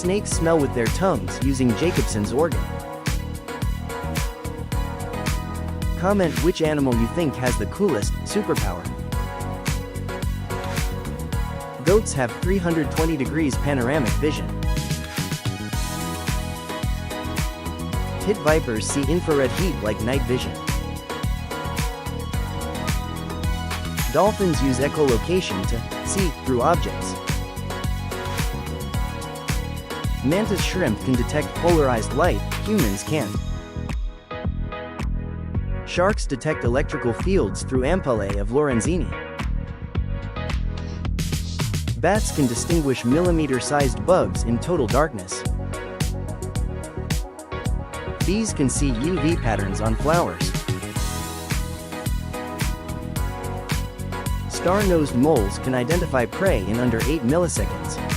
Snakes smell with their tongues using Jacobson's organ. Comment which animal you think has the coolest superpower. Goats have 320 degrees panoramic vision. Pit vipers see infrared heat like night vision. Dolphins use echolocation to see through objects. Mantis shrimp can detect polarized light, humans can't. Sharks detect electrical fields through ampullae of Lorenzini. Bats can distinguish millimeter-sized bugs in total darkness. Bees can see UV patterns on flowers. Star-nosed moles can identify prey in under 8 milliseconds.